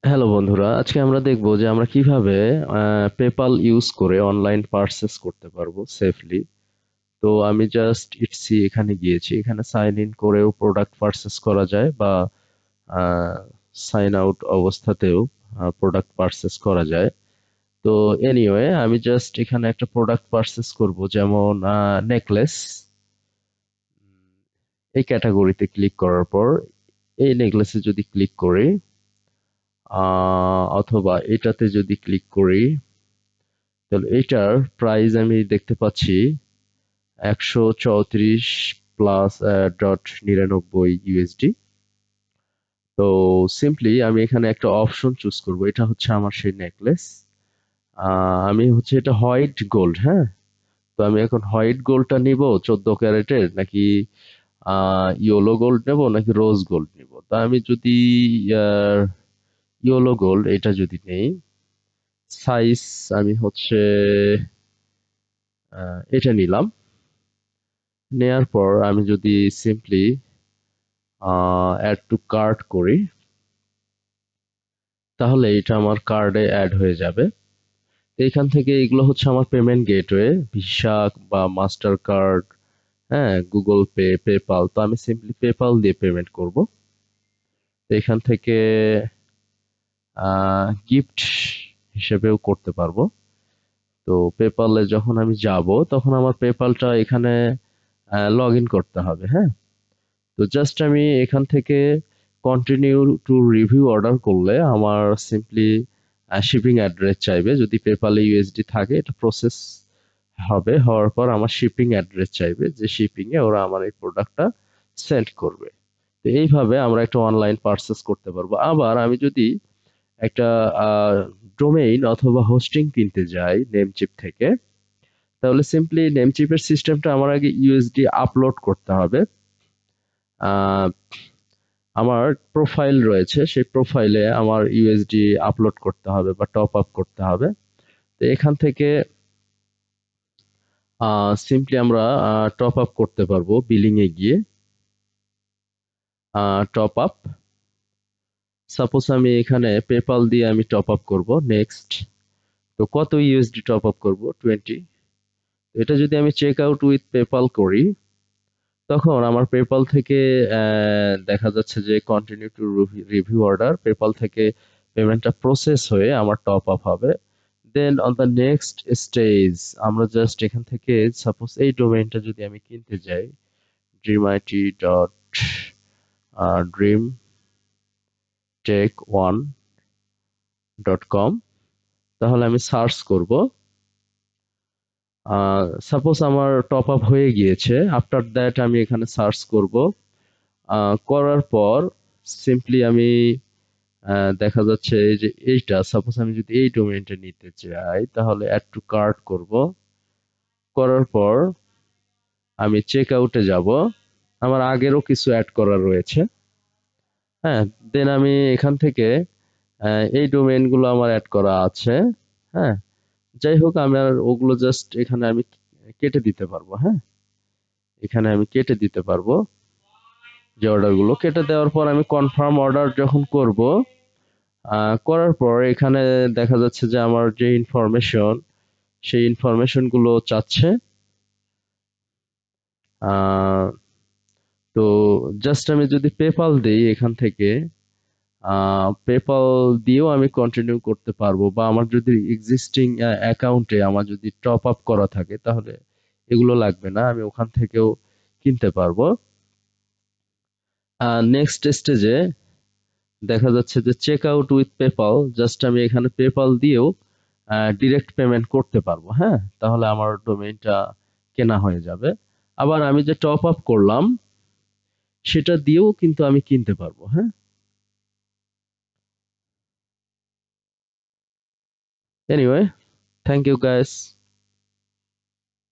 Hello বন্ধুরা, আজকে আমরা দেখব যে আমরা কিভাবে পেপাল ইউজ করে অনলাইন পারচেস করতে পারবো সেফলি। তো আমি জাস্ট ইটসি এখানে গিয়েছি। এখানে সাইন ইন করেও প্রোডাক্ট পারচেস করা যায় বা সাইন আউট অবস্থাতেও প্রোডাক্ট পারচেস করা যায়। তো এনিওয়ে আমি জাস্ট এখানে একটা প্রোডাক্ট পারচেস করব, যেমন নেকলেস। এই ক্যাটাগরিতে ক্লিক করার পর এই নেকলেসে যদি ক্লিক করি, অথবা এটাতে যদি ক্লিক করি, তাহলে এটার প্রাইস আমি দেখতে পাচ্ছি 134 প্লাস .99 USD। তো সিম্পলি আমি এখানে একটা অপশন চুজ করব। এটা হচ্ছে আমার সেই নেকলেস। আমি হচ্ছে এটা হোয়াইট গোল্ড, হ্যাঁ। তো আমি এখন হোয়াইট গোল্ডটা নিব 14 ক্যারেটের, নাকি ইয়েলো গোল্ড নেব, নাকি রোজ গোল্ড নিব। তা আমি যদি ইয়েলো গোল্ড এটা যদি নেই, সাইজ আমি হচ্ছে এটা নিলাম। নেয়ার পর আমি যদি সিম্পলি অ্যাড টু কার্ট করি, তাহলে এটা আমার কার্ডে অ্যাড হয়ে যাবে। তো এখান থেকে এগুলো হচ্ছে আমার পেমেন্ট গেটওয়ে, ভিসা বা মাস্টার কার্ড, হ্যাঁ, গুগল পে, পেপাল। তো আমি সিম্পলি পেপাল দিয়ে পেমেন্ট করব। তো এখান থেকে গিফট হিসেবেও করতে পারবো। তো পেপালে যখন আমি যাব, তখন আমার পেপালটা এখানে লগ ইন করতে হবে, হ্যাঁ। তো জাস্ট আমি এখান থেকে কন্টিনিউ টু রিভিউ অর্ডার করলে আমার সিম্পলি শিপিং অ্যাড্রেস চাইবে। যদি পেপালে ইউএসডি থাকে, এটা প্রসেস হবে, হওয়ার পর আমার শিপিং অ্যাড্রেস চাইবে, যে শিপিং এ ওরা আমার এই প্রোডাক্টটা সেন্ড করবে। তো এইভাবে আমরা একটা অনলাইন পারচেস করতে পারবো। আবার আমি যদি একটা ডোমেইন অথবা হোস্টিং কিনতে যাই নেমচিপ থেকে, তাহলে সিম্পলি নেমচিপের সিস্টেমটা আমার আগে ইউএসডি আপলোড করতে হবে। আহ, আমার প্রোফাইল রয়েছে, সেই প্রোফাইলে আমার ইউএসডি আপলোড করতে হবে বা টপ আপ করতে হবে। তো এখান থেকে সিম্পলি আমরা টপ আপ করতে পারবো বিলিং এ গিয়ে। টপ আপ, সাপোজ আমি এখানে পেপাল দিয়ে আমি টপ আপ করবো, নেক্সট। তো কত ইউএসডি টপ আপ করবো? 20। এটা যদি আমি চেক আউট উইথ পেপাল করি, তখন আমার পেপাল থেকে দেখা যাচ্ছে যে continue to review order, PayPal থেকে পেমেন্টটা প্রসেস হয়ে আমার টপ আপ হবে। দেন অন দ্য নেক্সট স্টেজ আমরা জাস্ট এখান থেকে, সাপোজ এই ডোমেইনটা যদি আমি কিনতে যাই, dreamit.dreamtech1.com, তাহলে আমি সার্চ করব। সাপোজ আমার টপ আপ হয়ে গিয়েছে, আফটার দ্যাট আমি এখানে সার্চ করব। করার পর সিম্পলি আমি দেখা যাচ্ছে এই যে এইটা, সাপোজ আমি যদি এই ডোমেইনটা নিতে চাই, তাহলে অ্যাড টু কার্ট করব। করার পর আমি চেক আউটে যাব। আমার আগেরও কিছু অ্যাড করার রয়েছে, হ্যাঁ। দেন আমি এখান থেকে এই ডোমেইন গুলো আমার অ্যাড করা আছে, হ্যাঁ। যাই হোক, আমার ওগুলো জাস্ট এখানে আমি কেটে দিতে পারবো, হ্যাঁ। এখানে আমি কেটে দিতে পারবো। যে অর্ডার গুলো কেটে দেওয়ার পর আমি কনফার্ম অর্ডার যখন করব, করার পর এখানে দেখা যাচ্ছে যে আমার যে ইনফরমেশন, সেই ইনফরমেশন গুলো চাচ্ছে। আহ, তো জাস্ট আমি যদি পেপাল দিই এখান থেকে, পেপাল দিয়েও আমি কন্টিনিউ করতে পারবো, বা আমার যদি এক্সিস্টিং অ্যাকাউন্টে আমার যদি টপ আপ করা থাকে, তাহলে এগুলো লাগবে না, আমি ওখান থেকেও কিনতে পারবো। নেক্সট স্টেজে দেখা যাচ্ছে যে check out with PayPal, just আমি এখানে পেপাল দিয়েও ডিরেক্ট পেমেন্ট করতে পারবো, হ্যাঁ। তাহলে আমার ডোমেইনটা কেনা হয়ে যাবে। আবার আমি যে টপ আপ করলাম, সেটা দিয়েও কিন্তু আমি কিনতে পারবো, হ্যাঁ। Anyway, thank you guys.